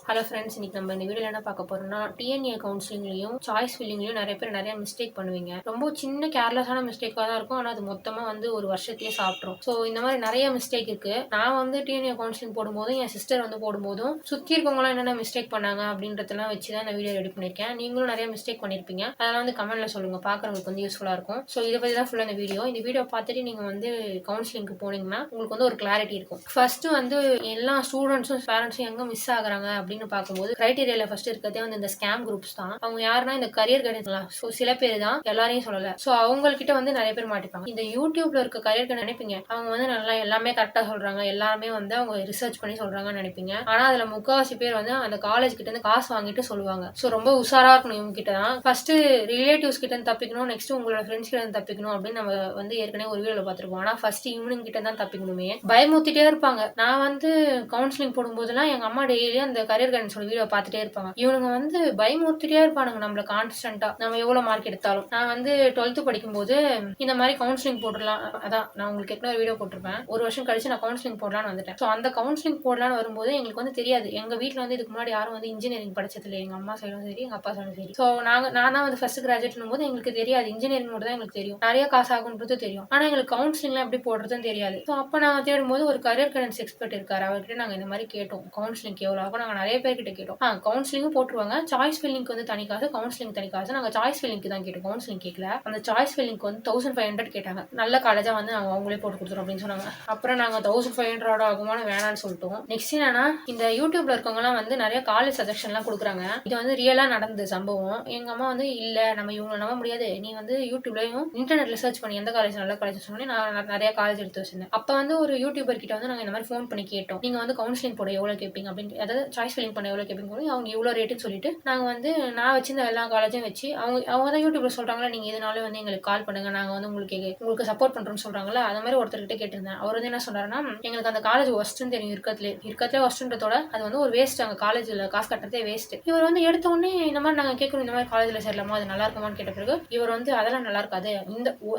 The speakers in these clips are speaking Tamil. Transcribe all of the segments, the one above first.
ஹலோ ஃப்ரெண்ட்ஸ், இன்னைக்கு நம்ம இந்த வீடியோவில் என்ன பார்க்க போறோம்னா, டிஎன்ஏ கவுன்சிலிங்லையும் சாய்ஸ் ஃபில்லிங்லையும் நிறைய பேர் நிறைய மிஸ்டேக் பண்ணுவீங்க. ரொம்ப சின்ன கேர்லெஸ்ஸான மிஸ்டேக்காக தான் இருக்கும். ஆனால் அது மொத்தமாக வந்து ஒரு வருஷத்தையே சாப்பிட்ரும். ஸோ இந்த மாதிரி நிறைய மிஸ்டேக் இருக்கு. நான் வந்து டிஎன்ஏ கவுன்சிலிங் போடும்போதும் என் சிஸ்டர் வந்து போடும்போதும் சுற்றி இருக்கவங்களாம் என்னென்ன மிஸ்டேக் பண்ணாங்க அப்படின்றதெல்லாம் வச்சு தான் இந்த வீடியோ ரெடி பண்ணியிருக்கேன். நீங்களும் நிறைய மிஸ்டேக் பண்ணியிருப்பீங்க. அதெல்லாம் வந்து கமெண்ட்ல சொல்லுங்க, பார்க்குறவங்களுக்கு வந்து யூஸ்ஃபுல்லாக இருக்கும். ஸோ இதை பற்றி தான் ஃபுல்லாக இந்த வீடியோ பார்த்துட்டு நீங்கள் வந்து கவுன்சிலிங்க்கு போனீங்கன்னா உங்களுக்கு வந்து ஒரு கிளாரிட்டி இருக்கும். ஃபர்ஸ்ட் வந்து எல்லா ஸ்டூடெண்ட்ஸும் பேரண்ட்ஸும் எங்கே மிஸ் ஆகுறாங்க அப்படின்னு பார்க்கும்போது கிரைட்டீரியால ஃபர்ஸ்ட் இருக்கிறதே வந்து இந்த ஸ்கேம் குரூப்ஸ் தான். அவங்க யாருன்னா இந்த கரியர் கைடன்ஸ். ஸோ சில பேர் தான், எல்லாரையும் சொல்லல. ஸோ அவங்ககிட்ட வந்து நிறைய பேர் மாட்டிப்பாங்க. இந்த யூடியூப்ல இருக்க கரியர் கைடன்ஸ் நினைப்பீங்க அவங்க வந்து நல்லா எல்லாமே கரெக்டா சொல்றாங்க, எல்லாருமே வந்து அவங்க ரிசர்ச் பண்ணி சொல்றாங்கன்னு நினைப்பீங்க. ஆனா அதுல முக்காவாசி பேர் வந்து அந்த காலேஜ் கிட்ட இருந்து காசு வாங்கிட்டு சொல்லுவாங்க. ஸோ ரொம்ப உஷாரா இருக்கணும் இவங்க கிட்ட தான். ஃபர்ஸ்ட் ரிலேட்டிவ்ஸ் கிட்ட இருந்து தப்பிக்கணும், நெக்ஸ்ட் உங்களோட ஃப்ரெண்ட்ஸ் கிட்ட இருந்து தப்பிக்கணும் அப்படின்னு நம்ம வந்து ஏற்கனவே ஒரு வீடியோல பார்த்திருப்போம். ஆனா ஃபர்ஸ்ட் இவனுங்க கிட்ட தான் தப்பிக்கணுமே. பயமுத்திட்டே இருப்பாங்க. நான் வந்து கவுன்சிலிங் போடும்போதெல்லாம் எங்க அம்மா டெய்லி அந்த கரியர் கைடன்ஸோட வீடியோ பார்த்துட்டே இருப்பாங்க. இவனுங்க வந்து பயமுறுத்திட்டே இருப்பானுங்க நம்மள கான்ஸ்டன்டா, நம்ம எவ்வளவு மார்க் எடுத்தாலும். நான் வந்து 12th படிக்கும்போது இந்த மாதிரி கவுன்சிலிங் போடலாம், அதான் நான் உங்களுக்கு ஏற்கனவே வீடியோ போட்டிருப்பேன். ஒரு வருஷம் கழிச்சு நான் கவுன்சிலிங் போடலான்னு வந்துட்டேன். ஸோ அந்த கவுன்சிலிங் போடலான்னு வரும்போது எங்களுக்கு வந்து தெரியாது. எங்க வீட்டுல வந்து இதுக்கு முன்னாடி யாரும் வந்து இன்ஜினியரிங் படிச்சது இல்லை. எங்க அம்மா சைடும் சரி, எங்க அப்பா சைடும் சரி. ஸோ நான் தான் வந்து ஃபர்ஸ்ட் கிராஜுவேட் போது எங்களுக்கு தெரியாது. இன்ஜினியரிங் மட்டும் தான் எங்களுக்கு தெரியும். நிறைய காசு ஆகுன்றது தெரியும். ஆனா எங்களுக்கு கவுன்சிலிங்லாம் எப்படி போடுறதுன்னு தெரியாது. ஸோ அப்ப நாங்க தேடும்போது ஒரு கரியர் கைடன்ஸ் எக்ஸ்பர்ட் இருக்காரு. அவர்கிட்ட நாங்க இந்த மாதிரி கேட்டோம், கவுன்சிலிங் எவ்வளவு ஆகும். நாங்க நிறைய பேர்கிட்ட கேட்டோம். கவுன்சிலிங்கும் போட்டுருவாங்க. சாய்ஸ் ஃபில்லிங்க்கு வந்து தனி காசு, கவுன்சிலிங் தனி காசு. நாங்க சாய்ஸ் ஃபில்லிங்க்கு தான் கேட்டோம், கவுன்சிலிங் கேட்கல. அந்த சாய்ஸ் ஃபில்லிங்க்கு வந்து 1500 கேட்டாங்க. நல்ல காலேஜா வந்து நாங்க அவங்களே போட்டு கொடுத்துறோம் அப்படின்னு சொன்னாங்க. அப்புறம் நாங்க 1500 ஆகுமான்னு வேணான்னு சொல்லிட்டோம். நெக்ஸ்ட் என்னன்னா, இந்த யூடியூப்ல இருக்கவங்க எல்லாம் வந்து நிறைய காலேஜ் சஜஷன் எல்லாம் கொடுக்குறாங்க. இது வந்து ரியலா நடந்த சம்பவம். எங்க அம்மா வந்து இல்ல நம்ம இவங்க நம்ப முடியாது, நீ வந்து யூடியூப்லயும் இன்டர்நெட்ல சர்ச் பண்ணி எந்த காலேஜ் நல்ல காலேஜ் சொன்னோன்னே நான் நிறைய காலேஜ் எடுத்து வச்சிருந்தேன். அப்ப வந்து ஒரு யூடியூபர் கிட்ட வந்து நாங்க இந்த மாதிரி ஃபோன் பண்ணி கேட்டோம், நீங்க வந்து கவுன்சிலிங் போட எவ்வளவு கேட்பீங்க அப்படின்னு, அதாவது சாய்ஸ் ஃபில்லிங் பண்ண எவ்வளவு கேட்பீங்க. அவங்க இவ்வளோ ரேட்டுன்னு சொல்லிட்டு நாங்க வந்து நான் வச்சிருந்த எல்லா காலேஜும் வச்சு அவங்க தான் யூடியூப்ல சொல்றாங்களா, நீங்க இதனால வந்து எங்களுக்கு கால் பண்ணுங்க, நாங்க வந்து உங்களுக்கு சப்போர்ட் பண்றோம்னு சொல்றாங்களா. அது மாதிரி ஒருத்தர்கிட்ட கேட்டிருந்தேன். அவர் வந்து என்ன சொல்றாருன்னா, எங்களுக்கு அந்த காலேஜ் ஒஸ்ட்னு தெரியும், இருக்கத்துல ஒஸ்ட்ன்றதோட அது வந்து ஒரு வேஸ்ட், அங்க காலேஜ்ல காசு கட்டுறதே வேஸ்ட். இவர் வந்து எடுத்த உடனே இந்த மாதிரி நாங்க கேட்கணும், இந்த மாதிரி காலேஜ்ல சேரலாமா, அது நல்லா இருக்குமான்னு கேட்ட பிறகு இவர் வந்து அதெல்லாம் நல்லா இருக்காது,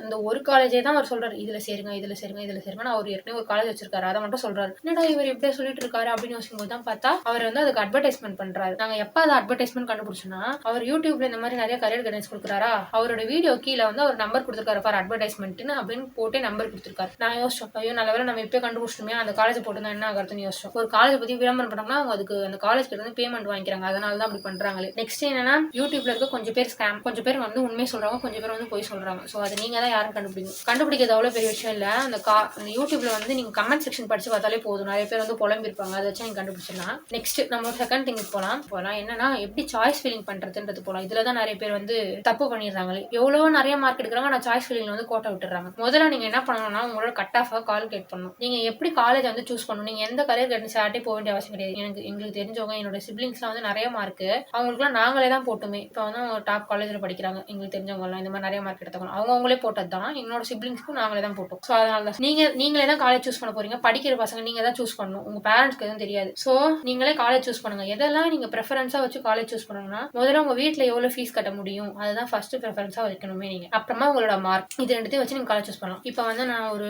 இந்த ஒரு காலேஜே தான் அவர் சொல்றாரு, இதுல சேருங்க இதுல சேருங்க இதுல சேருங்க. அவர் ஏற்கனவே ஒரு காலேஜ் வச்சிருக்காரு, அதை மட்டும் சொல்றாரு. என்னடா இவர் இப்படியே சொல்லிட்டு இருக்காரு அப்படின்னு யோசிக்கும் போது தான் பார்த்தா அவர் வந்து அதுக்கு அட்வர்டைஸ்மெண்ட் பண்றாரு. நாங்க எப்ப அதை அட்வர்டைஸ்மெண்ட் கண்டுபிடிச்சோம்னா, அவர் யூடியூப்ல இந்த மாதிரி நிறைய கரியர் கைடன்ஸ் கொடுக்குறாரா, அவரோட வீடியோ கீழே வந்து அவர் நம்பர் கொடுத்துருக்காரு ஃபார் அட்வர்டைஸ்மெண்ட்னு அப்படின்னு போட்டு நம்பர் கொடுத்துருக்காரு. நான் யோசிச்சோம், ஐயோ நல்ல வேலை நம்ம இப்ப கண்டுபிடிச்சோமே, அந்த காலேஜ் போட்டுதான் என்ன ஆகுறதுன்னு யோசிச்சோம். ஒரு காலேஜ் பத்தி விளம்பரம் பண்ணோம்னா அவங்க அதுக்கு அந்த காலேஜ் கிட்ட வந்து பேமெண்ட் வாங்கிக்கிறாங்க, அதனால தான் அப்படி பண்றாங்களே. நெக்ஸ்ட் என்னன்னா, யூடியூப்ல இருக்க கொஞ்சம் பேர் ஸ்கேம், கொஞ்சம் பேர் வந்து உண்மையை சொல்றாங்க, கொஞ்சம் பேர் வந்து போய் சொல்றாங்க. ஸோ அது நீங்க தான் யாரும் கண்டுபிடிக்கிறது அவ்வளவு பெரிய விஷயம் இல்ல. அந்த யூடியூப்ல வந்து நீங்க கமெண்ட் செக்ஷன் படிச்சு பார்த்தாலே போதும், நிறைய பேர் வந்து புலம்பிருப்பாங்க, அதை வச்சு நீங்க கண்டுபிடிச்சிடலாம். நெக்ஸ்ட் நம்ம செகண்ட் திங் போலாம் என்னன்னா, எப்படி சாய்ஸ் ஃபில்லிங் பண்றதுன்றது போலாம். இதுலதான் நிறைய பேர் வந்து தப்பு பண்ணிடுறாங்களே. எவ்வளவோ நிறைய மார்க் எடுக்கிறாங்க, ஆனா சாய்ஸ் ஃபில்லிங்ல வந்து கோட்டை விட்டுறாங்க. முதல்ல நீங்க என்ன பண்ணணும்னா, உங்களோட கட் ஆஃப் கால்குலேட் பண்ணணும். நீங்க எப்படி காலேஜ் வந்து சூஸ் பண்ணணும், நீங்க எந்த கரியர் கைடன்ஸ் ஆட்டே போக வேண்டிய அவசியம் கிடையாது. எங்களுக்கு தெரிஞ்சவங்க, என்னோட சிப்ளிங்ஸ்லாம் வந்து நிறைய மார்க், அவங்களுக்குலாம் நாங்களே தான் போட்டுமே. இப்போ வந்து அவங்க டாப் காலேஜ்ல படிக்கிறாங்க, எங்களுக்கு தெரிஞ்சவங்க எல்லாம் இந்த மாதிரி நிறைய மார்க் எடுத்தவங்க அவங்களே போட்டது தான். என்னோட சிப்ளிங்ஸ்க்கும் நாங்களே தான் போட்டோம். ஸோ அதனால நீங்களே தான் காலேஜ் சூஸ் பண்ண போறீங்க. படிக்கிற பசங்க நீங்க தான் சூஸ் பண்ணணும், உங்க பேரண்ட்ஸ்க்கு எதுவும் தெரியாது. ஸோ நீங்களே காலேஜ் சூஸ் பண்ணுங்க. எதெல்லாம் நீங்க ப்ரெஃபரன்ஸா வச்சு காலேஜ் சூஸ் பண்ணுங்கன்னா, முதல்ல உங்க வீட்டுல எவ்வளவு ஃபீஸ் கட்ட முடியும் அதுதான் ஃபர்ஸ்ட் ப்ரெஃபரன்ஸா வைக்கணுமே நீங்க. அப்புறமா உங்களோட மார்க், இது ரெண்டுத்தையும் வச்சு நீங்க காலேஜ் சூஸ் பண்ணலாம். இப்போ வந்து நான் ஒரு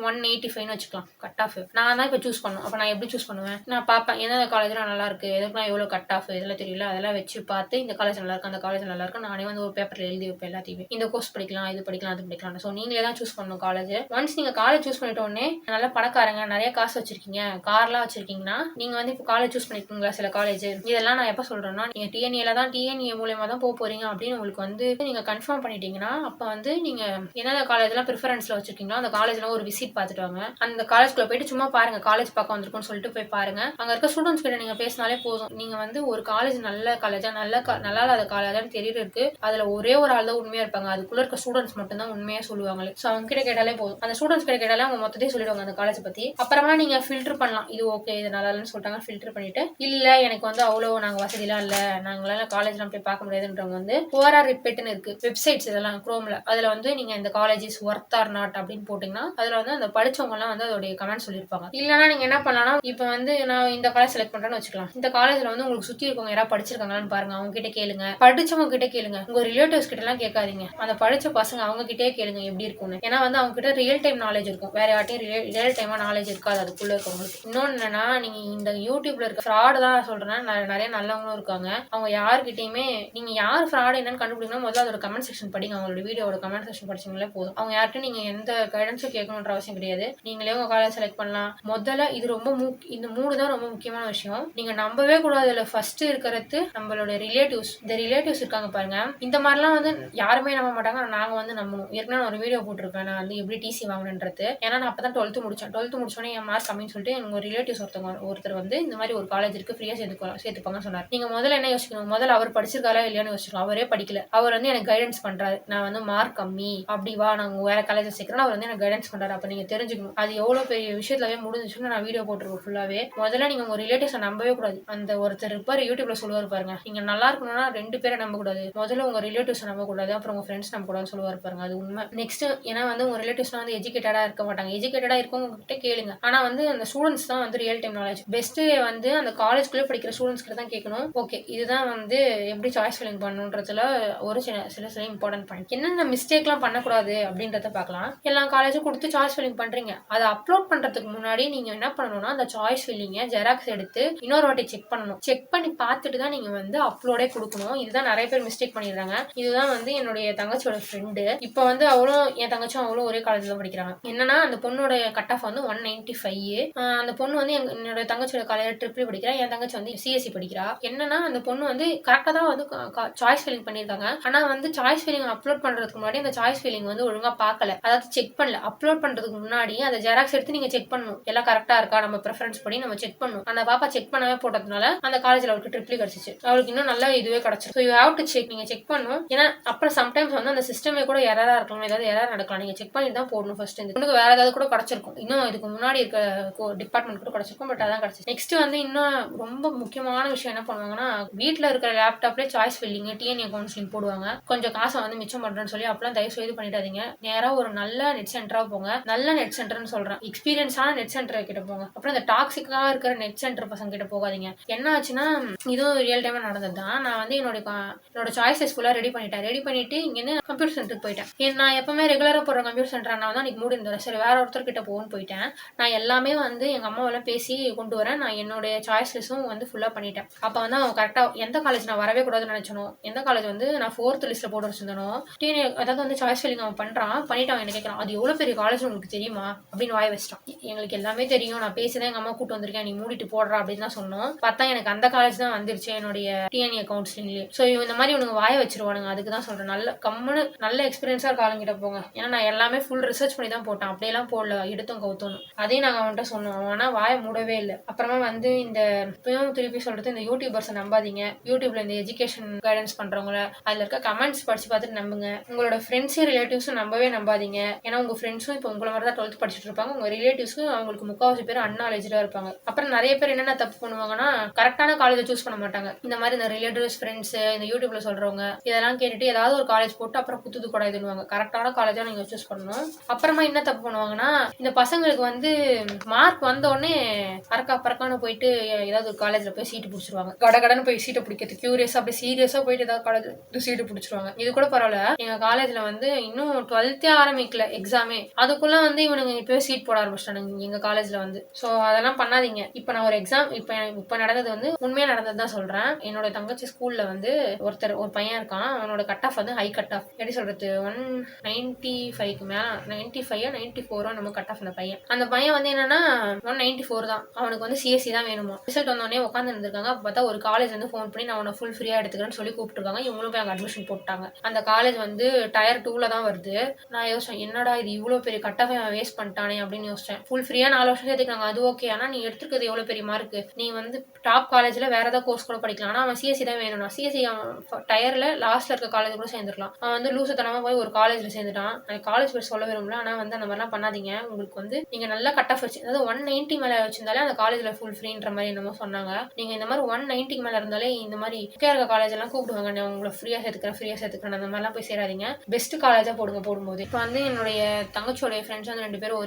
185 வச்சுக்கலாம் கட் ஆஃப். நான் தான் இப்போ சூஸ் பண்ணணும். அப்ப நான் எப்படி சூஸ் பண்ணுவேன், நான் பார்ப்பேன் எந்தெந்த காலேஜ்லாம் நல்லா இருக்கு, எதுக்குலாம் எவ்வளவு கட் ஆஃப், இதெல்லாம் தெரியல, அதெல்லாம் வச்சு பார்த்து இந்த காலேஜ் நல்லா இருக்கு அந்த காலேஜ் நல்லா இருக்கு நானே வந்து ஒரு பேப்பர்ல எழுதி வைப்பேன் எல்லாத்தையுமே. இந்த கோர்ஸ் படிக்கலாம், இது படிக்கலாம், அது படிக்கலாம். ஸோ நீங்களே தான் சூஸ் பண்ணணும் காலேஜ். ஒன்ஸ் நீங்க காலேஜ் சூஸ் பண்ணிட்ட உடனே நல்ல பணக்காரங்க, நிறைய காசு வச்சிருக்கீங்க, கார்லாம் வச்சிருக்கீங்கன்னா, நீங்க வந்து இப்போ காலேஜ் சூஸ் பண்ணிருக்கீங்களா சில காலேஜ். இதெல்லாம் நான் எப்ப சொல்றேன்னா, நீங்க டிஎன்ஏ மூலமா தான் போறீங்க அப்படின்னு உங்களுக்கு வந்து நீங்க கன்ஃபார்ம் பண்ணிட்டீங்கன்னா, அப்ப வந்து நீங்க என்னென்ன காலேஜ்லாம் ப்ரிஃபரன்ஸ்ல வச்சிருக்கீங்களோ அந்த காலேஜ்ல ஒரு விசிட் பார்த்துட்டு வாங்க. அந்த காலேஜ்குள்ள போயிட்டு சும்மா பாருங்க, காலேஜ் பார்க்க வந்திருக்கும்னு சொல்லிட்டு போய் பாருங்க. அங்க இருக்க ஸ்டூடெண்ட்ஸ் கிட்ட நீங்க பேசினாலே போதும். நீங்க வந்து ஒரு காலேஜ் நல்ல காலேஜா நல்லா இல்லாத காலேஜான்னு தெரியறதுக்கு அதுல ஒரே ஒரு ஆள் தான் உண்மையா இருப்பாங்க. அதுக்குள்ள இருக்க ஸ்டூடெண்ட்ஸ் மட்டும் தான் உண்மையா சொல்லுவாங்களே. ஸோ அவங்க கிட்ட கேட்டாலே போதும். அந்த ஸ்டூடெண்ட்ஸ் கிட்ட கேட்டாலே அவங்க மொத்தத்தையும் சொல்லிடுவாங்க அந்த காலேஜ் பத்தி. அப்புறமா நீங்க ஃபில்டர் பண்ணலாம், இது ஓகே இது நல்லா இல்லைன்னு சொல்லிட்டாங்க ஃபில்டர் பண்ணிட்டு, இல்ல எனக்கு வந்து அவ்வளவு நாங்க வசதிலாம் இல்ல, நாங்களால காலேஜ்லாம் போய் பார்க்க முடியாதுன்றவங்க வந்து ஓஆர்ஆர் ரிப்பேட்னு இருக்கு வெப்சைட்ஸ், இதெல்லாம் குரோம்ல. அதுல வந்து நீங்க இந்த college is worth or not அப்படின்னு போட்டீங்கன்னா அதுல வந்து அந்த படிச்சவங்க எல்லாம் வந்து அதோடைய கமெண்ட் சொல்லிருப்பாங்க. இல்லைன்னா நீங்க என்ன பண்ணலாம், இப்ப வந்து நான் இந்த காலேஜ் செலக்ட் பண்றேன்னு வச்சுக்கலாம். இந்த காலேஜ்ல வந்து உங்களுக்கு சுத்தி இருக்கவங்க யாராவது படிச்சிருக்காங்களான்னு பாருங்க, அவங்க கிட்ட கேளுங்க. படிச்சவங்க கிட்ட கேளுங்க, உங்க ரிலேட்டிவ்ஸ் கிட்ட எல்லாம் கேட்காதீங்க. அந்த படிச்ச பசங்க அவங்க கிட்டே கேளுங்க எப்படி இருக்கும்னு. ஏன்னா வந்து அவங்க கிட்ட ரியல் டைம் நாலேஜ் இருக்கும், வேற யார்ட்டையும் ரியல் டைமா நாலேஜ் இருக்காது அதுக்குள்ள இருக்கவங்களுக்கு. இன்னொன்னு என்னன்னா, நீங்க இந்த யூடியூப்ல இருக்க ஃப்ராட் ஃப்ராடு தான் நான் சொல்றேன். நிறைய நல்லவங்களும் இருக்காங்க. அவங்க யார்கிட்டயுமே நீங்க யார் ஃப்ராடு என்னன்னு கண்டுபிடிக்கணும் முதல்ல அதோட கமெண்ட் செக்ஷன் படிங்க. அவங்களோட வீடியோட கமெண்ட் செக்ஷன் படிச்சீங்களே போதும். அவங்க யார்கிட்ட நீங்க எந்த கைடன்ஸும் கேட்கணுன்ற அவசியம் கிடையாது. நீங்களே உங்க காலேஜ் செலக்ட் பண்ணலாம். முதல்ல இது ரொம்ப இந்த 3 தான் ரொம்ப முக்கியமான விஷயம். நீங்க நம்பவே கூடாது. இதுல ஃபர்ஸ்ட் இருக்கிறது நம்மளோட ரிலேட்டிவ்ஸ். இந்த ரிலேட்டிவ்ஸ் இருக்காங்க பாருங்க. இந்த மாதிரிலாம் வந்து யாருமே நம்ப மாட்டாங்க. நாங்க வந்து நம்பணும். ஏற்கனவே நான் ஒரு வீடியோ போட்டிருப்பேன். நான் வந்து எப்படி டிசி வாங்கினேன்றது. ஏன்னா நான் அப்பதான் 12th முடிச்சேன். 12th முடிச்சோடனே என் மார்க் கம்மின்னு சொல்லிட்டு எங்க ரிலேட்டிவ்ஸ் ஒருத்தர் வந்து இந்த மாதிரி ஒரு காலேஜ் இருக்கு ஃப்ரீயா சேர்த்துப்பாங்கன்னு சொன்னார். நீங்க முதல்ல என்ன யோசிக்கணும்? முதல்ல அவர் படிச்சிருக்காரா இல்லையான்னு யோசிக்கணும். அவரே படிக்கல. அவர் வந்து எனக்கு கைடன்ஸ் பண்றாரு. நான் வந்து மார்க் கம்மி அப்படி வா நாங்க வேற காலேஜ் சேர்க்கிறோம். அவர் வந்து எனக்கு கைடன்ஸ் பண்றாரு. அப்ப நீங்க தெரிஞ்சுக்கணும் அது எவ்வளவு பெரிய விஷயத்துலவே முடிஞ்சிச்சுன்னு நான் வீடியோ போட்டிருக்கேன் ஃபுல்லாவே. முதல்ல நீங்க உங்க ரிலேட்டிவ்ஸை நம்பவே கூடாது. அந்த ஒருத்தர் இருப்பாரு யூடியூப்ல சொல்லுவாரு பாருங்க, நீங்க நல்லா இருக்கணும்னா 2 பேரை நம்ப கூடாது. முதல்ல உங்க ரிலேட்டிவ்ஸ் நம்ப கூடாது, அப்புறம் உங்க ஃப்ரெண்ட்ஸ் நம்ப கூடாதுன்னு சொல்லுவாரு பாருங்க. அது உண்மை. நெக்ஸ்ட் ஏன்னா வந்து உங்க ரிலேட்டிவ்ஸ் வந்து எஜுகேட்டடா இருக்க மாட்டாங்க. எஜுகேட்டடா இருக்கவங்க கிட்ட கேளுங்க. ஆனா வந்து அந்த ஸ்டூடெண்ட்ஸ் தான் வந்து ரியல் டைம் நாலேஜ். பெஸ்ட் வந்து அந்த காலேஜ்குள்ளே படிக்கிற ஸ்டூடெண்ட்ஸ் கிட்ட தான் கேட்கணும். ஓகே இதுதான் வந்து எப்படி சாய்ஸ் ஃபில்லிங் பண்ணணுன்றதுல ஒரு சில இம்பார்ட்டன்ட் பாயிண்ட். என்னென்ன மிஸ்டேக்லாம் பண்ணக்கூடாது அப்படின்றத பார்க்கலாம். எல்லா காலேஜும் கொடுத்து சாய்ஸ் ஃபில்லிங் பண்றீங்க. அதை அப்லோட் பண்றதுக்கு முன்னாடி நீங்க என்ன பண்ணணும்னா அந்த சாய்ஸ் ஃபில்லிங்கை ஜெராக்ஸ் எடுத்து இன்னொரு வாட்டி செக் பண்ணணும். செக் பண்ணி பார்த்துட்டு தான் நீங்க வந்து அப்லோடே கொடுக்கணும். இதுதான் நிறைய பேர் மிஸ்டேக் பண்ணிடுறாங்க. இதுதான் வந்து என்னுடைய தங்கச்சியோட ஃப்ரெண்டு. இப்போ வந்து அவளும் என் தங்கச்சும் அவளும் ஒரே காலேஜ்ல படிக்கிறாங்க. என்னன்னா அந்த பொண்ணோட கட் ஆஃப் வந்து 195. அந்த பொண்ணு வந்து என்னோட தங்கச்சியோட காலேஜ் ட்ரிபிள் படிக்கிறா. என் தங்கச்சி வந்து சிஎஸ்சி படிக்கிறா. என்னன்னா அந்த பொண்ணு வந்து கரெக்டா தான் வந்து சாய்ஸ் ஃபில்லிங் பண்ணிருக்காங்க. ஆனா வந்து சாய்ஸ் ஃபில்லிங் அப்லோட் பண்றதுக்கு முன்னாடி அந்த சாய்ஸ் ஃபில்லிங் வந்து ஒழுங்கா பார்க்கல. அதாவது செக் பண்ணல. அப்லோட் பண்றதுக்கு முன்னாடி அந்த ஜெராக்ஸ் எடுத்து நீங்க செக் பண்ணணும். எல்லாம் கரெக்டா இருக்கா நம்ம ப்ரெஃபரன்ஸ் படி நம்ம செக் பண்ணணும். அந்த பாப்பா செக் பண்ணவே போட்டதுனால அந்த காலேஜ்ல அவளுக்கு ட்ரிபிள் கிடைச்சிச்சு. அவளுக்கு இன்னும் நல்ல இதுவே கிடைச்சிருக்கு. So you have to check. நீங்க செக் பண்ணணும். ஏன்னா அப்புறம் சம்டைம்ஸ் வந்து அந்த சிஸ்டமே கூட எரரா இருக்கலாம். ஏதாவது எரர் நடக்கலாம். நீங்க செக் பண்ணி தான் போடணும். ஃபர்ஸ்ட் இந்த பொண்ணுக்கு வேற ஏதாவது கூட கிடைச்சிருக்கும். இன்னும் இதுக்கு முன்னாடி இருக்க டிபார்ட்மெண்ட் கூட கிடைச்சிருக்கும். பட் அதான் கிடைச்சிச்சு. நெக்ஸ்ட் வந்து இன்னும் ரொம்ப முக்கியமான விஷயம் என்ன பண்ணுவாங்கன்னா வீட்டுல இருக்கிற லேப்டாப்லேயே சாய்ஸ் ஃபில்லிங் டிஎன்ஏ கவுன்சிலிங் போடுவாங்க. கொஞ்சம் காசை வந்து மிச்சம் பண்றேன்னு சொல்லி அப்பெல்லாம் தயவு செய்து பண்ணிடாதீங்க. நேரா ஒரு நல்ல நெட் சென்டரா போங்க. நல்ல நெட் சென்டர்னு சொல்றேன். எக்ஸ்பீரியன்ஸான நெட் சென்டர் கிட்ட போங்க. அப்புறம் இந்த டாக்ஸிக்கா இருக்கிற நெட் சென்டர் பசங்க கிட்ட போகாதீங்க. என்ன ஆச்சுன்னா இதுவும் ரியல் டைமா நடந்தது தான். நான் வந்து என்னோட சாய்ஸஸ் ஃபுல்லா ரெடி பண்ணிட்டு இங்க கம்ப்யூட்டர் சென்டருக்கு போயிட்டேன். நான் எப்பவுமே ரெகுலரா போற கம்ப்யூட்டர் சென்டர் நான் தான் இன்னைக்கு மூடி இருந்தேன். சரி வேற ஒருத்தர் கிட்ட போகணும்னு போயிட்டேன். நான் எல்லாமே வந்து எங்க அம்மாவெல்லாம் பேசி கொண்டு வரேன். நான் என்னுடைய சாய்ஸ் லிஸ்டும் வந்து ஃபுல்லா பண்ணிட்டேன். அப்ப வந்து அவங்க கரெக்டா எந்த காலேஜ் நான் வரவே கூடாதுன்னு நினைச்சனோ, எந்த காலேஜ் வந்து நான் 4th லிஸ்ட்ல போட்டு வச்சிருந்தனோ, அதாவது வந்து சாய்ஸ் ஃபில்லிங் அவன் பண்ணிட்டு அவன் என்ன கேட்கறான், அது எவ்வளவு பெரிய காலேஜ் உங்களுக்கு தெரியுமா அப்படின்னு வாய் வச்சிட்டான். எங்களுக்கு எல்லாமே தெரியும், நான் பேசிதான் எங்க அம்மா கூட்டு வந்திருக்கேன், நீ மூடிட்டு போடுறா அப்படின்னு தான் சொன்னோம். பார்த்தா எனக்கு அந்த காலேஜ் தான் வந்துருச்சு என்னுடைய டிஎன்ஏ கவுன்சிலிங்லேயே. ஸோ இந்த மாதிரி உனக்கு வாய வச்சிருவானுங்க. அதுக்கு தான் சொல்றேன் நல்ல எக்ஸ்பீரியன்ஸா இருக்க ஆளுங்கிட்ட போங்க. ஏன்னா நான் எல்லாமே ஃபுல் ரிசர்ச் பண்ணி தான் போட்டேன். அப்படியெல்லாம் போடல எடுத்தும் கவுத்தோணும். அதையும் நாங்கள் அவன்கிட்ட சொன்னோம். ஆனா வாய மூடவே இல்லை. அப்புறமா வந்து இந்த திருப்பி சொல்றது இந்த யூடியூபர்ஸை நம்பாதீங்க. யூடியூப்ல இந்த எஜுகேஷன் கைடன்ஸ் பண்றவங்கள அதுல இருக்க கமெண்ட்ஸ் படிச்சு பார்த்துட்டு நம்புங்க. உங்களோட ஃப்ரெண்ட்ஸையும் ரிலேட்டிவ்ஸும் நம்பாதீங்க. ஏன்னா உங்க ஃப்ரெண்ட்ஸும் இப்போ உங்களை மாதிரி தான் 12th படிச்சுட்டு இருப்பாங்க. உங்க ரிலேட்டிவ்ஸும் அவங்களுக்கு 3/4 பேர் அன்நாலேஜா இருப்பாங்க. அப்புறம் நிறைய பேர் என்னென்ன தப்பு பண்ணுவாங்கன்னா கரெக்டான காலேஜ் சூஸ் பண்ண மாட்டாங்க. இந்த மாதிரி இந்த ரிலேட்டிவ்ஸ் ஃப்ரெண்ட்ஸ் இந்த யூடியூப்ல சொல்றவங்க இதெல்லாம் கேட்டுட்டு ஏதாவது ஒரு காலேஜ் போட்டு அப்புறம் குத்துது கூட இதுவாங்க. கரெக்டான காலேஜா நீங்க சூஸ் பண்ணணும். அப்புறமா என்ன தப்பு பண்ணுவாங்கன்னா இந்த பசங்களுக்கு வந்து மார்க் வந்த உடனே பறக்கான்னு போயிட்டு ஏதாவது ஒரு காலேஜ்ல போய் சீட்டு பிடிச்சிருவாங்க. கடகடன்னு போய் சீட்டை பிடிக்கிறது கியூரியஸா அப்படி சீரியஸா போயிட்டு ஏதாவது காலேஜ் சீட்டு பிடிச்சிருவாங்க. இது கூட பரவாயில்ல. எங்க காலேஜ்ல வந்து இன்னும் 12th ஆரம்பிக்கல எக்ஸாமே, அதுக்குள்ள வந்து இவனுங்க இப்பவே சீட் போட ஆரம்பிச்சிட்டானுங்க எங்க காலேஜ்ல வந்து. சோ அதெல்லாம் பண்ணாதீங்க. இப்ப நான் ஒரு எக்ஸாம் இப்ப நடந்தது வந்து உண்மையா நடந்ததுதான் சொல்றேன். என்னோட தங்கச்சி ஸ்கூல்ல வந்து ஒரு பையன் இருக்கான். அவனோட கட் ஆஃப் வந்து ஹை கட் ஆஃப். எப்படி சொல்றது 195க்கு மேல 95 நம்ம கட் ஆஃப். அந்த பையன் வந்து என்னன்னா 194 தான். அவனுக்கு வந்து சிஎஸ்சி தான் வேணுமா. ரிசல்ட் வந்தோடனே உட்காந்து இருந்திருக்காங்க. அப்ப பார்த்தா ஒரு காலேஜ் வந்து ஃபோன் பண்ணி நான் உன்னை ஃபுல் ஃப்ரீயா எடுத்துக்கிறேன்னு சொல்லி கூப்பிட்டுருக்காங்க. இவங்களும் போய் அங்க அட்மிஷன் போட்டாங்க. அந்த காலேஜ் வந்து டயர் 2ல தான் வருது. நான் யோசிச்சேன் என்னடா இது இவ்வளவு பெரிய கட் ஆஃப் வேஸ்ட் பண்ணிட்டானே அப்படின்னு யோசிச்சேன். ஃபுல் ஃப்ரீயா 4 வருஷம் சேர்த்துக்காங்க. அது ஓகே. ஆனா நீ எடுத்துக்கிறது எவ்வளவு பெரிய மார்க். நீ வந்து டாப் காலேஜ்ல வேற ஏதாவது கோர்ஸ் கூட படிக்கலாம். ஆனா அவன் சிஎஸ்சி தான் வேணும்னா சிஎஸ்சி டயர்ல லாஸ்ட்ல இருக்க காலேஜ் கூட சேர்ந்துருக்கலாம். அவன் வந்து லூசுத்தனமா போய் ஒரு காலேஜ்ல சேர்ந்துட்டான். காலேஜ் பேர் சொல்ல விரும்பல. ஆனா வந்து அந்த மாதிரிலாம் பண்ணாதீங்க. உங்களுக்கு வந்து நீங்க நல்லா கட் ஆஃப் வச்சு அதாவது 190 மேல வச்சிருந்தாலே அந்த காலேஜ்ல ஃபுல் ஃப்ரீன்ற மாதிரி என்னமோ சொன்னாங்க. நீங்க இந்த மாதிரி 190 மேல இருந்தாலே இந்த மாதிரி இருக்க காலேஜ் எல்லாம் கூப்பிடுவாங்க. நான் உங்களை ஃப்ரீயா சேர்த்துக்கிறேன் அந்த மாதிரிலாம் போய் சேராதீங்க. பெஸ்ட் காலேஜா போடும்போது. இப்போ வந்து என்னுடைய தங்கச்சியோடைய ஃப்ரெண்ட்ஸ் வந்து 2 பேரும்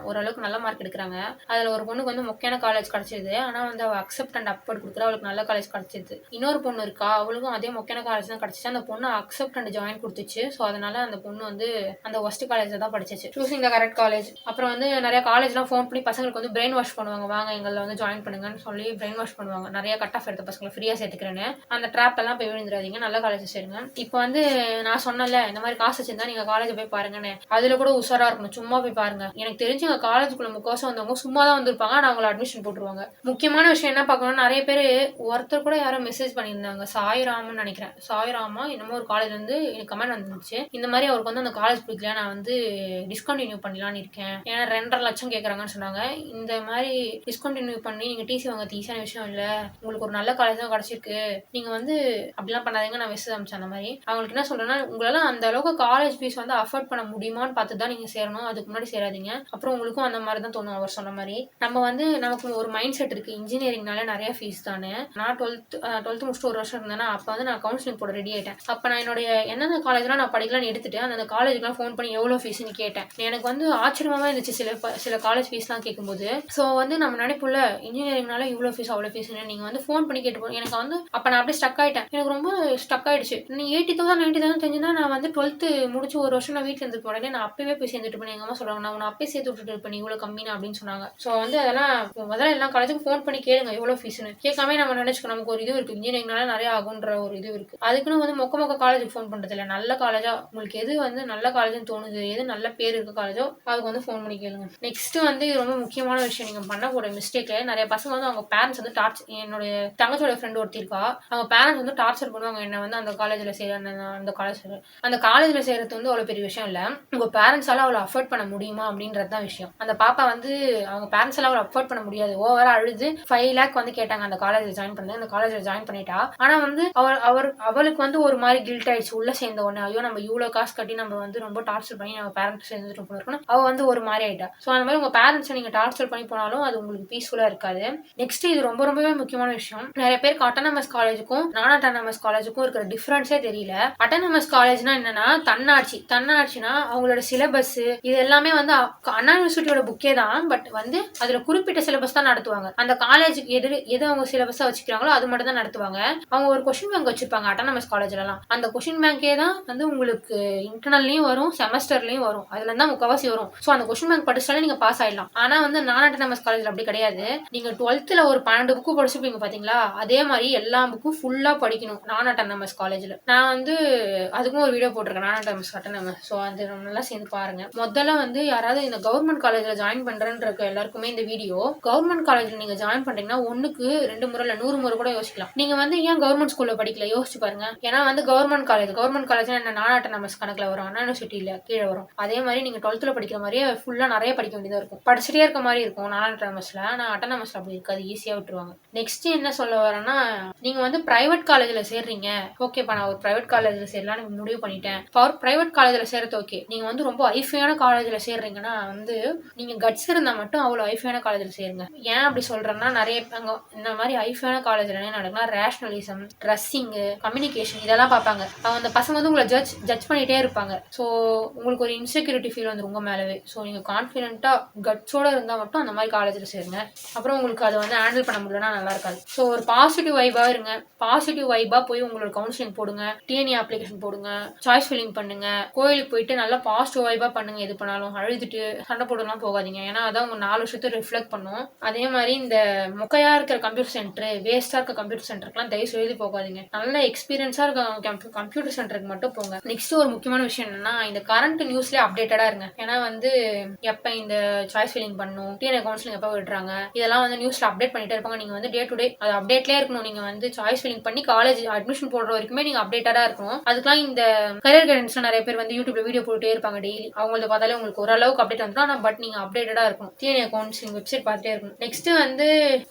ஓரளவுக்கு நல்ல மார்க் எடுக்கிறாங்க. அதுல ஒரு பொண்ணுக்கு வந்து முக்கியமான காலேஜ் கிடைச்சது. ஆனா வந்து அவ அக்செப்ட் அண்ட் அப்வர்ட் கொடுக்குற அவளுக்கு நல்ல காலேஜ் கிடைச்சது. இன்னொரு பொண்ணு இருக்கா, அவளுக்கும் அதே முக்கியமான காலேஜ் தான் கிடைச்சிச்சு. அந்த பொண்ணு அக்செப்ட் அண்ட் ஜாயின் கொடுத்துச்சு. ஸோ அதனால அந்த பொண்ணு வந்து அந்த ஒஸ்ட் காலேஜ் தான் படிச்சிச்சு. Choosing the correct college. அப்புறம் வந்து நிறைய காலேஜ்லாம் ஃபோன் பண்ணி பசங்களுக்கு வந்து பிரெயின் வாஷ் பண்ணுவாங்க. வாங்க எங்களை வந்து ஜாயின் பண்ணுங்கன்னு சொல்லி பிரெயின் வாஷ் பண்ணுவாங்க. நிறைய கட் ஆஃப் எடுத்த பசங்களை ஃப்ரீயா சேர்த்துக்கிறேன்னு. அந்த ட்ராப் எல்லாம் போய் விழுந்துடாதீங்க. நல்ல காலேஜ் சேருங்க. இப்போ வந்து நான் சொன்னல இந்த மாதிரி காசு வச்சிருந்தா நீங்க காலேஜ் போய் பாருங்கன்னு, அதுல கூட உஷாரா இருக்கணும். சும்மா போய் பாருங்க. எனக்கு தெரிஞ்சு எங்க காலேஜுக்குள்ள முக்கவாசம் வந்தவங்க சும்மா தான் வந்திருப்பாங்க. ஆனா அவங்களை அட்மிஷன் போட்டுருவாங்க. முக்கியமான விஷயம் என்ன பார்க்கணும், நிறைய பேர் ஒருத்தர் கூட யாரோ மெசேஜ் பண்ணியிருந்தாங்க, சாய்ராமன் நினைக்கிறேன், சாய்ராமா என்னமோ ஒரு காலேஜ் வந்து எனக்கு கமெண்ட் வந்துருந்துச்சு. இந்த மாதிரி அவருக்கு வந்து அந்த காலேஜ் பிடிக்கல, நான் வந்து டிஸ்கண்டினியூ பண்ணலான்னு இருக்கேன், ஏன்னா 2.5 லட்சம் கேட்கறாங்கன்னு சொன்னாங்க. இந்த மாதிரி டிஸ்கண்டினியூ பண்ணி நீங்க டிசி வாங்க ஈஸியான விஷயம் இல்ல, உங்களுக்கு ஒரு நல்ல காலேஜ் தான் கிடைச்சிருக்கு, நீங்க வந்து அப்படிலாம் பண்ணாதீங்க. நான் மெசேஜ் அனுப்பிச்சேன். அந்த மாதிரி அவங்களுக்கு என்ன சொல்றேன்னா, உங்களால அந்த அளவுக்கு காலேஜ் ஃபீஸ் வந்து அஃபோர்ட் பண்ண முடியுமான்னு பார்த்து தான் நீங்க சேரணும். அதுக்கு முன்னாடி சேராதீங்க. அப்புறம் உங்களுக்கும் அந்த மாதிரி தான் தோணும். அவர் சொன்ன மாதிரி நம்ம வந்து நமக்கு ஒரு மைண்ட் செட் இருக்கு, இன்ஜினியரிங்னால நிறைய ஃபீஸ் தானே. நான் 12th முடிச்சுட்டு ஒரு வருஷம் இருந்தேன்னா அப்போ வந்து நான் கவுன்சிலிங் போட ரெடி ஆயிட்டேன். அப்போ நான் என்னுடைய எந்தெந்த காலேஜ்லாம் நான் படிக்கலாம்னு எடுத்துட்டு அந்த காலேஜுக்குலாம் ஃபோன் பண்ணி எவ்வளோ ஃபீஸ்னு கேட்டேன். எனக்கு வந்து ஆச்சரியமாவே இருந்துச்சு சில காலேஜ் ஃபீஸ்லாம் கேட்கும்போது. ஸோ வந்து நம்ம நினைப்புல இன்ஜினியரிங்னால இவ்வளோ ஃபீஸ் அவ்வளோ ஃபீஸ்னு நீங்கள் வந்து ஃபோன் பண்ணி கேட்டு எனக்கு வந்து அப்போ நான் அப்படியே ஸ்டக் ஆயிட்டேன். எனக்கு ரொம்ப ஸ்டக் ஆயிடுச்சு. நீ 80,000 90,000 தெரிஞ்சுன்னா நான் வந்து 12th முடிச்சு ஒரு வருஷம் நான் வீட்டில் இருந்துட்டு உடனே நான் அப்பவே போய் சேர்ந்துட்டு பண்ணி எங்க அம்மா சொல்றாங்க, நான் உன்னை அப்பயே சேர்த்து விட்டுட்டு பண்ணி இவ்வளோ கம்மினா அப்படின்னு சொன்னாங்க. ஸோ வந்து அதெல்லாம் முதல்ல எல்லா காலேஜுக்கும் ஃபோன் பண்ணி கேளுங்க எவ்வளோ ஃபீஸ்னு. கேட்காம நம்ம நினைச்சுக்கோ நமக்கு ஒரு இது இருக்கு, இன்ஜினியரிங்னால நிறைய ஆகுன்ற ஒரு இது இருக்கு. அதுக்குன்னு வந்து மொக்க காலேஜுக்கு ஃபோன் பண்றது இல்லை. நல்ல காலேஜா உங்களுக்கு எது வந்து நல்ல காலேஜ்னு தோணுது, எது நல்ல பேர் இருக்க காலேஜோ அதுக்கு வந்து ஃபோன் பண்ணி கேளுங்க. நெக்ஸ்ட் வந்து இது ரொம்ப முக்கியமான விஷயம், நீங்க பண்ணக்கூடிய மிஸ்டேக்ல நிறைய பசங்க வந்து அவங்க பேரண்ட்ஸ் வந்து என்னுடைய தங்கச்சோட ஃப்ரெண்ட் ஒருத்தி இருக்கா, அவங்க பேரண்ட்ஸ் வந்து டார்ச்சர் பண்ணுவாங்க என்ன வந்து அந்த காலேஜ்ல அந்த காலேஜ்ல சேர்றது வந்து அவ்வளவு பெரிய விஷயம் இல்ல, உங்க பேரண்ட்ஸால அவளை அஃபோர்ட் பண்ண முடியுமா அப்படின்றது தான் விஷயம். அந்த பாப்பா வந்து அவங்க பேரண்ட்ஸால அவளை அஃபோர்ட் பண்ண முடியாது, ஓவரா அழுது 5 lakh வந்து கேட்டாங்க அந்த காலேஜ்ல ஜாயின் பண்ணது. அந்த காலேஜ்ல ஜாயின் பண்ணிட்டா. ஆனா வந்து அவளுக்கு வந்து ஒரு மாதிரி கில்ட் ஆயிடுச்சு உள்ள சேர்ந்த உடனே. ஐயோ நம்ம இவ்வளவு காசு கட்டி நம்ம வந்து ரொம்ப டார்ச்சர் பண்ணி நம்ம பேரண்ட்ஸ் சேர்ந்துட்டு போயிருக்கணும், அவ வந்து ஒரு மாதிரி ஆயிட்டா. ஸோ அந்த மாதிரி உங்க பேரண்ட்ஸை நீங்க டார்ச்சர் பண்ணி போனாலும் அது உங்களுக்கு பீஸ்ஃபுல்லா இருக்காது. நெக்ஸ்ட் இது ரொம்பவே முக்கியமான விஷயம், நிறைய பேருக்கு அட்டானமஸ் காலேஜுக்கும் நான் அட்டானமஸ் காலேஜுக்கும் இருக்கிற டிஃபரன்ஸே தெரியல. அட்டானமஸ் காலேஜ்னா என்னன்னா தன்னாட்சினா அவங்களோட சிலபஸ் இது எல்லாமே வந்து அண்ணா யூனிவர்சிட்டியோட புக்கே தான், பட் வந்து அதுல குறிப்பிட்ட சிலபஸ் தான் நடத்துவாங்க. அந்த காலேஜுக்கு எது அவங்க சிலபஸா வச்சுக்கிறாங்களோ அது மட்டும் தான் நடத்துவாங்க. அவங்க ஒரு கொஸ்டின் பேங்க் வச்சிருப்பாங்க அட்டானமஸ் காலேஜ்லாம். அந்த கொஸ்டின் பேங்கே தான் வந்து உங்களுக்கு இன்டர்னல்லையும் வரும் செமஸ்டர்லயும் வரும், அதுல தான் முக்கவாசி வரும். ஸோ அந்த கொஸ்டின் பேங்க் படிச்சாலே நீங்க பாஸ் ஆயிடலாம். ஆனா வந்து நான் அட்டானமஸ் காலேஜ்ல அப்படி கிடையாது. நீங்க 12th ஒரு 12 புக்கு படிச்சிருப்பீங்க பாத்தீங்களா, அதே மாதிரி எல்லா புக்கும் ஃபுல்லா படிக்கணும் நான் அட்டானமஸ் காலேஜ்ல. நான் வந்து அதுக்கும் ஒரு வீடியோ போட்டிருக்கேன், நான் அட்டானமஸ். ஸோ அது நல்லா சேர்ந்து பாருங்க. முதல்ல வந்து யாராவது இந்த கவர்மெண்ட் காலேஜ்ல ஜாயின் பண்றேன்னு இருக்க எல்லாருக்குமே இந்த வீடியோ, கவர்மெண்ட் காலேஜ்ல நீங்க ஜாயின் பண்றீங்கன்னா 1க்கு 2 முறை இல்ல 100 முறை கூட யோசிக்கலாம். நீங்க வந்து ஏன் கவர்மெண்ட் ஸ்கூல்ல படிக்கல யோசிச்சு பாருங்க. ஏன்னா வந்து கவர்மெண்ட் காலேஜ் என்ன நான் அட்டானமஸ் கணக்குல வரும், அண்ணா யூனிவர்சிட்டியில கீழே வரும். அதே மாதிரி நீங்க 12th படிக்கிற மாதிரியே ஃபுல்லா நிறைய படிக்க வேண்டியதா இருக்கும், படிச்சுட்டே இருக்க மாதிரி இருக்கும் நான் அட்டானமஸ்ல. நான் அட்டானமஸ்ல அப்படி இருக்காது, ஈஸியா விட்டுருவாங்க. நெக்ஸ்ட் என்ன சொல்ல வரேன்னா, நீங்க வந்து பிரைவேட் காலேஜ்ல சேர்றீங்க, ஓகேப்பா நான் ஒரு பிரைவேட் காலேஜ்ல சேரலாம்னு முடிவு பண்ணிட்டேன். பிரைவேட் காலேஜ்ல சேர்றது ஓகே. நீங்க வந்து ரொம்ப ஐஃபையான காலேஜ்ல சேர்றீங்கன்னா வந்து நீங்க கட்ஸ் இருந்தா மட்டும் அவ்வளவு ஐஃபையான காலேஜ்ல சேருங்க. ஏன் அப்படி சொல்றேன்னா, நிறைய இந்த மாதிரி ஐஃபையான காலேஜ்ல என்ன நடக்குன்னா, ரேஷனலிசம், ட்ரெஸ்ஸிங், கம்யூனிகேஷன் இதெல்லாம் பார்ப்பாங்க. அந்த பசங்க வந்து உங்களை ஜட்ஜ் பண்ணிட்டே இருப்பாங்க. ஸோ உங்களுக்கு ஒரு இன்செக்யூரிட்டி ஃபீல் வந்து உங்க மேலவே. ஸோ நீங்க கான்ஃபிடென்ட்டா கட்ஸோட இருந்தா மட்டும் அந்த மாதிரி காலேஜ்ல சேருங்க. அப்புறம் உங்களுக்கு அதை வந்து ஹேண்டில் பண்ண முடியலன்னா நல்லா இருக்காது. ஸோ ஒரு பாசிட்டிவ் வைபா இருங்க, பாசிட்டிவ் வைபா போய் உங்களோட கவுன்சிலிங் போடுங்க, டிஎன்ஏ அப்ளிகேஷன் போடுங்க, சாய்ஸ் ஃபில்லிங் பண்ணுங்க, கோயிலுக்கு போயிட்டு நல்லா பாசிட்டிவ் வைபா பண்ணுங்க. எது பண்ணாலும் அழுதுட்டு சண்டை போடலாம் போகாதீங்க, ஏன்னா அதான் உங்க 4 வருஷத்தை ரிஃப்ளெக்ட் பண்ணும். அதே மாதிரி இந்த மொக்கையா இருக்கிற கம்ப்யூட்டர் சென்டர், வேஸ்டா இருக்க கம்ப்யூட்டர் சென்டருக்குலாம் தயவு செய்து போகாதீங்க. நல்ல எக்ஸ்பீரியன்ஸா இருக்க கம்ப்யூட்டர் சென்டருக்கு மட்டும் போங்க. நெக்ஸ்ட் ஒரு முக்கியமான விஷயம் என்னன்னா, இந்த கரண்ட் நியூஸ்ல அப்டேட்டடா இருங்க. ஏன்னா வந்து எப்ப இந்த சாய்ஸ் ஃபில்லிங் பண்ணும், டிஎன்ஏ கவுன்சிலிங் எப்ப விடுறாங்க, இதெல்லாம் வந்து நியூஸ்ல அப்டேட் பண்ணிட்டே இருப்பாங்க. நீங்க வந்து டே டு டே அது அப்டேட்லயே இருக்கணும். நீங்க வந்து சாய்ஸ் ஃபில்லிங் பண்ணி காலேஜ் அட்மிஷன் போடுற வரைக்குமே நீங்க அப்டேட்டடா இருக்கணும். அதுக்கெல்லாம் இந்த கரியர் கைடன்ஸ்ல நிறைய பேர் வந்து யூடியூப்ல வீடியோ போட்டுட்டே இருப்பாங்க டெய்லி. அவங்கள பார்த்தாலே உங்களுக்கு ஓரளவுக்கு அப்டேட் வந்துடும். ஆனா பட் நீங்க அப்டேட்டடா இருக்கணும், டிஎன்ஏ கவுன்சிலிங் வெப்சைட் பார்த்துட்டே இருக்கணும். நெக்ஸ்ட் வந்து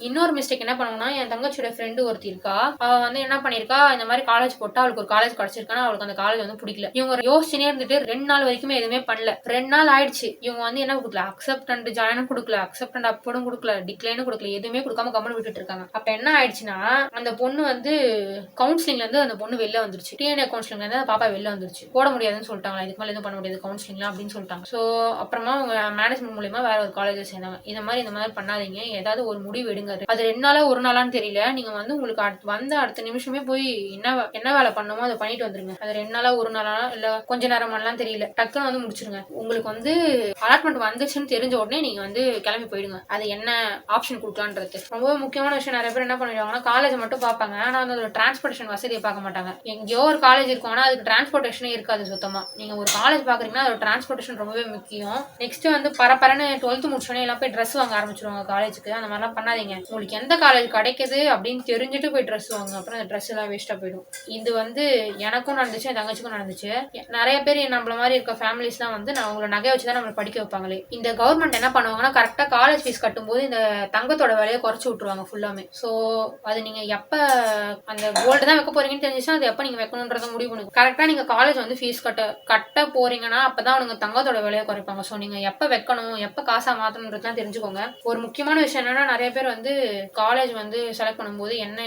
இன்னொரு மிஸ்டேக் என்ன பண்ணுவோம்னா, என் தங்கச்சியோட ஃப்ரெண்டு ஒருத்தி இருக்கா, அவ வந்து என்ன பண்ணிருக்கா, இந்த மாதிரி காலேஜ் போட்டா அவளுக்கு ஒரு காலேஜ் கிடைச்சிருக்கானா அவளுக்கு அந்த காலேஜ் வந்து பிடிக்கல. இவங்க யோசிச்சுனே இருந்துட்டு 2 நாள் வரைக்குமே எதுவுமே பண்ணல. 2 நாள் ஆயிடுச்சு, இவங்க வந்து என்ன கொடுக்கல, அக்செப்ட் அண்ட் ஜாயினும் கொடுக்கல, அக்செப்ட் அண்ட் அப்போடும் கொடுக்கல, டிக்ளைனும் கொடுக்கல, எதுவுமே கொடுக்காம கம்மன் விட்டுட்டு இருக்காங்க. அப்ப என்ன ஆயிடுச்சுன்னா, அந்த பொண்ணு வந்து கவுன்சிலிங்ல இருந்து அந்த பொண்ணு வெளில வந்துருச்சு, டிஎன்ஏ கவுன்சிலிங்ல இருந்து அந்த பாப்பா வெளில வந்துருச்சு. போட முடியாதுன்னு சொல்லிட்டாங்க, இதுக்கு மேல எதுவும் பண்ண முடியாது கவுன்சிலிங்லாம் அப்படின்னு சொல்லிட்டாங்க. ஸோ அப்புறமா அவங்க மேனேஜ்மெண்ட் மூலியமா வேற ஒரு காலேஜ் சேர்ந்தாங்க. இந்த மாதிரி பண்ணாதீங்க, ஏதாவது ஒரு முடிவு எடுங்க. அது 2 நாளா 1 நாளான்னு தெரியல, நீங்க வந்து உங்களுக்கு அடுத்த நிமிஷமே போய் என்ன வேலை பண்ணுமோ அதை பண்ணிட்டு வந்துருங்க. அது 2 நாளா 1 நாளா இல்ல கொஞ்ச நேரமாலாம் தெரியல, டக்குன்னு வந்து முடிச்சிருங்க. உங்களுக்கு வந்து அலாட்மெண்ட் வந்துச்சுன்னு தெரிஞ்ச உடனே நீங்க வந்து கிளம்பி போயிடுங்க. அது என்ன ஆப்ஷன் கொடுக்கலான்றது போறது. ரொம்பவே முக்கியமான விஷயம், நிறைய பேர் என்ன பண்ணிடுவாங்கன்னா காலேஜ் மட்டும் பார்ப்பாங்க. ஆனா வந்து அதோட டிரான்ஸ்போர்டேஷன் வசதியை பார்க்க மாட்டாங்க. எங்கேயோ ஒரு காலேஜ் இருக்கும், ஆனா அதுக்கு டிரான்ஸ்போர்டேஷனே இருக்காது சுத்தமா. நீங்க ஒரு காலேஜ் பாக்குறீங்கன்னா அதோட டிரான்ஸ்போர்டேஷன் ரொம்பவே முக்கியம். நெக்ஸ்ட் வந்து பரபரன்னு 12th முடிச்சோடனே எல்லாம் போய் ட்ரெஸ் வாங்க ஆரம்பிச்சிருவாங்க காலேஜுக்கு. அந்த மாதிரிலாம் பண்ணாதீங்க. உங்களுக்கு எந்த காலேஜ் கிடைக்குது அப்படின்னு தெரிஞ்சுட்டு போய் ட்ரெஸ் வாங்க. அப்புறம் அந்த ட்ரெஸ் எல்லாம் வேஸ்டா போயிடும். இது வந்து எனக்கும் நடந்துச்சு, என் தங்கச்சிக்கும் நடந்துச்சு. நிறைய பேர் நம்மள மாதிரி இருக்க ஃபேமிலிஸ்லாம் வந்து நான் உங்களை நகை வச்சுதான் நம்மளை படிக்க வைப்பாங்களே. இந்த கவர்மெண்ட் என்ன பண்ணுவாங்கன்னா கரெக்டா காலேஜ் ஃபீஸ் கட்டும்போது இந்த தங்கத்தோட விலையை குறைச்சு விட்டுருவாங்க ஃபுல்லாமே. ஸோ அது நீங்க எப்ப அந்த கோல்டு தான் வைக்க போறீங்கன்னு தெரிஞ்சுச்சுன்னா அது எப்ப நீங்க வைக்கணும்ன்றத முடிவு பண்ணுங்க. கரெக்டா நீங்க காலேஜ் வந்து ஃபீஸ் கட்ட போறீங்கன்னா அப்பதான் அவனுங்க தங்கத்தோட விலையை குறைப்பாங்க. ஸோ நீங்க எப்ப வைக்கணும், எப்ப காசா மாத்தணும்ன்றதுலாம் தெரிஞ்சுக்கோங்க. ஒரு முக்கியமான விஷயம் என்னன்னா, நிறைய பேர் வந்து காலேஜ் வந்து செலக்ட் பண்ணும்போது என்ன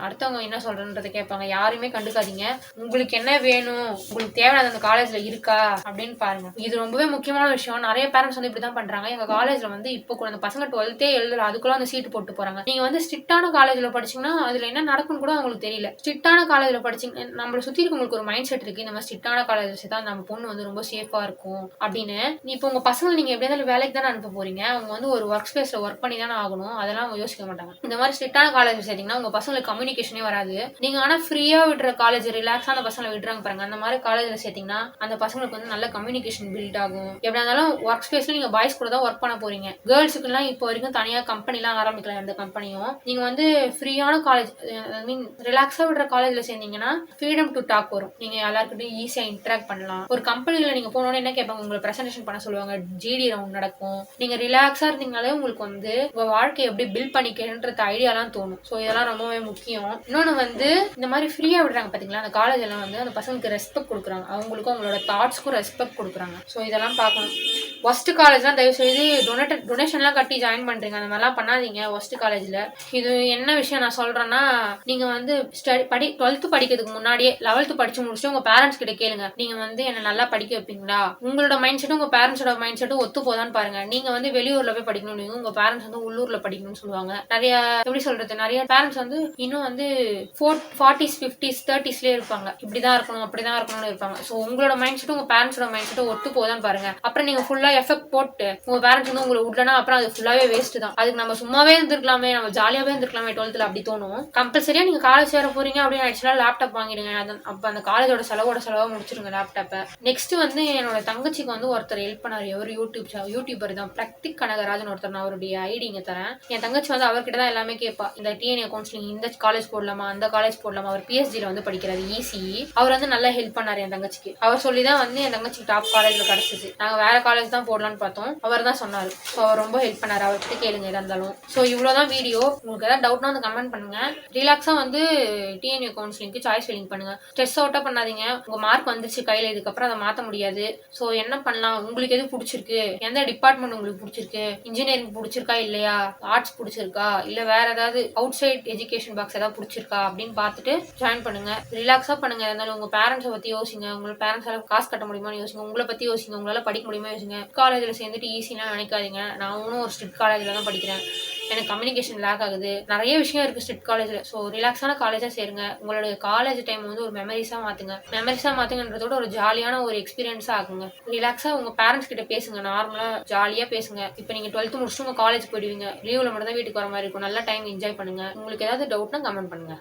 அடுத்தவங்க என்ன சொல்றன்றதை கேட்பாங்க. யாருமே கண்டுக்காதீங்க. உங்களுக்கு என்ன வேணும், உங்களுக்கு தேவையான அந்த காலேஜ்ல இருக்கா அப்படின்னு பாருங்க. இது ரொம்பவே முக்கியமான விஷயம். நிறைய பேரண்ட்ஸ் வந்து இப்படிதான் பண்றாங்க. எங்க காலேஜ்ல வந்து இப்போ கூட அந்த பசங்க 12th எழுதல, அதுக்குள்ள அந்த சீட் போட்டு போறாங்க. நீங்க வந்து ஸ்ட்ரிக்டான காலேஜ்ல படிச்சீங்கன்னா அதுல என்ன நடக்கும்னு கூட அவங்களுக்கு தெரியல. ஸ்ட்ரிக்டான காலேஜ்ல படிச்சீங்க, நம்மள சுத்தி உங்களுக்கு ஒரு மைண்ட் செட் இருக்கு, இந்த மாதிரி ஸ்ட்ரிக்டான காலேஜ் தான் நம்ம பொண்ணு வந்து ரொம்ப சேஃபா இருக்கும் அப்படின்னு. இப்போ உங்க பசங்க நீங்க எப்படி இருந்தாலும் வேலைக்கு தானே அனுப்ப போறீங்க. அவங்க வந்து ஒரு ஒர்க் ஸ்பேஸ்ல ஒர்க் பண்ணி தானே ஆகணும். அதெல்லாம் அவங்க யோசிக்க மாட்டாங்க. இந்த மாதிரி ஸ்ட்ரிக்டான காலேஜ் சேர்த்தீங்கன்னா உங்க பசங்களுக்கு கம்யூனிகேஷனே வராது. நீங்க ஆனா ஃப்ரீயா விடுற காலேஜ், ரிலாக்ஸான பசங்களை விடுறாங்க பாருங்க, அந்த மாதிரி காலேஜ்ல சேர்த்தீங்கன்னா அந்த பசங்களுக்கு வந்து நல்ல கம்யூனிகேஷன் பில்ட் ஆகும். எப்படி இருந்தாலும் ஒர்க் ஸ்பேஸ்ல நீங்க பாய்ஸ் கூட தான் ஒர்க் பண்ண போறீங்க. கேர்ள்ஸுக்கு எல்லாம் இப்போ வரைக்கும் தனியா கம்பெனி எல்லாம் ஆரம்பிக்கலாம். அந்த கம்பெனியும் நீங்க வந்து ஃப்ரீயான காலேஜ், ஐ மீன் ரிலாக்ஸா விடுற காலேஜ்ல சேர்ந்தீங்கன்னா ஃப்ரீடம் டு டாக் வரும். நீங்க எல்லாருக்கிட்டையும் ஈஸியா இன்டராக்ட் பண்ணலாம். ஒரு கம்பெனில நீங்க போனோன்னு என்ன கேட்பாங்க, உங்களை பிரசன்டேஷன் பண்ண சொல்லுவாங்க, ஜிடி ரவுண்ட் நடக்கும். நீங்க ரிலாக்ஸா இருந்தீங்கனாலே உங்களுக்கு வந்து உங்க வாழ்க்கையை எப்படி பில்ட் பண்ணிக்கிறேன்றது ஐடியாலாம் தோணும். ஸோ இதெல்லாம் ரொம்பவே முக்கியம். இன்னொன்னு வந்து இந்த மாதிரி ஃப்ரீயா விடுறாங்க பாத்தீங்களா, அந்த காலேஜ் எல்லாம் வந்து அந்த பசங்களுக்கு ரெஸ்பெக்ட் கொடுக்குறாங்க. அவங்களுக்கும் அவங்களோட தாட்ஸ்க்கும் ரெஸ்பெக்ட் கொடுக்குறாங்க. ஸோ இதெல்லாம் பார்க்கணும். ஒஸ்ட் காலேஜ் தான் தயவு செய்து டொனேஷன்லாம் கட்டி ஜாயின் பண்றீங்க, அந்த மாதிரிலாம் பண்ணாதீங்க ஒஸ்ட் காலேஜ்ல. இது என்ன விஷயம் நான் சொல்றேன்னா, நீங்க வந்து 12th படிக்கிறதுக்கு முன்னாடியே 11th படிச்சு முடிச்சுட்டு உங்க பேரண்ட்ஸ் கிட்ட கேளுங்க, நீங்க வந்து என்ன நல்லா படிக்க வைப்பீங்களா, உங்களோட மைண்ட் செட்டும் உங்க பேரண்ட்ஸோட மைண்ட் செட்டும் ஒத்து போதான்னு பாருங்க. நீங்க வந்து வெளியூர்ல போய் படிக்கணும், உங்க பேரண்ட்ஸ் வந்து உள்ளூர்ல படிக்கணும்னு சொல்லுவாங்க. நிறைய எப்படி சொல்றது, நிறைய பேரண்ட்ஸ் வந்து இன்னும் வந்து 40s 50s 30sலயே இருப்பாங்க. இப்படிதான் இருக்கணும் அப்படிதான் இருக்கணும்னு இருப்பாங்க. ஸோ உங்களோட மைண்ட் செட்டும் உங்க பேரண்ட்ஸோட மைண்ட் செட்டும் ஒத்து போதான்னு பாருங்க. அப்புறம் நீங்க ஃபுல்லா எஃபெக்ட் போட்டு உங்க பேரண்ட்ஸ் வந்து உங்களை விடலன்னா அப்புறம் அது ஃபுல்லாவே வேஸ்ட் தான். அதுக்கு நம்ம சும்மாவே இருந்திருக்கலாமே, நம்ம ஜாலியாவே இருந்திருக்கலாமே 12th அப்படி தோணும். கம்பல்சரியா நீங்க காலேஜ் சேர போறீங்க அப்படின்னு ஆயிடுச்சுன்னா லேப்டாப் வாங்கிடுங்க. அப்ப அந்த காலேஜோட செலவா முடிச்சிருங்க லேப்டாப்பை. நெக்ஸ்ட் வந்து என்னோட தங்கச்சிக்கு வந்து ஒருத்தர் ஹெல்ப் பண்ணாரு. ஒரு யூடியூபர் தான், பிரக்திக் கனகராஜன் ஒருத்தர். நான் அவருடைய ஐடி இங்க தரேன். என் தங்கச்சி வந்து அவர்கிட்ட தான் எல்லாமே கேட்பா. இந்த டிஎன்ஏ கவுன்சிலிங் இந்த காலேஜ் போடலாமா, அந்த காலேஜ் போடலாமா. அவர் பிஎஸ்ஜில வந்து படிக்கிறாரு, இசிஇ. அவர் வந்து நல்லா ஹெல்ப் பண்ணாரு என் தங்கச்சிக்கு. அவர் சொல்லிதான் வந்து என் தங்கச்சிக்கு டாப் காலேஜ்ல கிடைச்சிச்சு. நாங்க வேற காலேஜ் தான் போடலான்னு பார்த்தோம், அவர் தான் சொன்னாரு. ஸோ அவர் ரொம்ப ஹெல்ப் பண்ணாரு. அவர்கிட்ட கேளுங்க எதா இருந்தாலும். ஸோ இவ்வளவுதான் வீடியோ. உங்களுக்கு ஏதாவது டவுட்னா வந்து கமெண்ட் பண்ணுங்க. ரிலாக்ஸா வந்து டிஎன்ஏ கவுன்சிலிங்க்கு சாய்ஸ் ஃபில்லிங் பண்ணுங்க. ஸ்ட்ரெஸ் அவுட்டா பண்ணாதீங்க. உங்க மார்க் வந்துருச்சு கையில, இதுக்கப்புறம் அதை மாத்த முடியாது. ஸோ என்ன பண்ணலாம், உங்களுக்கு எது பிடிச்சிருக்கு, எந்த டிபார்ட்மெண்ட் உங்களுக்கு பிடிச்சிருக்கு, இன்ஜினியரிங் பிடிச்சிருக்கா இல்லையா, ஆர்ட்ஸ் பிடிச்சிருக்கா, இல்ல வேற ஏதாவது அவுட் சைட் எஜுகேஷன் பாக்ஸ் ஏதாவது பிடிச்சிருக்கா அப்படின்னு பார்த்துட்டு ஜாயின் பண்ணுங்க. ரிலாக்ஸா பண்ணுங்க. இருந்தாலும் உங்க பேரண்ட்ஸை பத்தி யோசிங்க. உங்க பேரண்ட்ஸால காசு கட்ட முடியுமான்னு யோசிங்க. உங்களை பத்தி யோசிங்க, உங்களால படிக்க முடியுமா யோசிங்க. காலேஜ்ல சேர்ந்துட்டு ஈஸிலாம் நினைக்காதீங்க. நான் ஒன்றும் ஒரு ஸ்ட்ரிக்ட் காலேஜ்ல தான் படிக்கிறேன், எனக்கு கம்யூனிகேஷன் லேக் ஆகுது, நிறைய விஷயம் இருக்கு ஸ்ட்ரிக்ட் காலேஜ்ல. ஸோ ரிலாக்ஸான காலேஜா சேருங்க. உங்களுடைய காலேஜ் டைம் வந்து ஒரு மெமரிஸா மாத்துங்கன்றதோட ஒரு ஜாலியான ஒரு எக்ஸ்பீரியன்ஸா ஆகுங்க. ரிலாக்ஸா உங்க பேரண்ட்ஸ் கிட்ட பேசுங்க, நார்மலா ஜாலியா பேசுங்க. இப்போ நீங்க 12th முடிச்சுட்டு உங்க காலேஜ் போயிடுவீங்க, லீவ்ல மட்டும் தான் வீட்டுக்கு வர மாதிரி இருக்கும். நல்ல டைம் என்ஜாய் பண்ணுங்க. உங்களுக்கு ஏதாவது டவுட்னா கமெண்ட் பண்ணுங்க.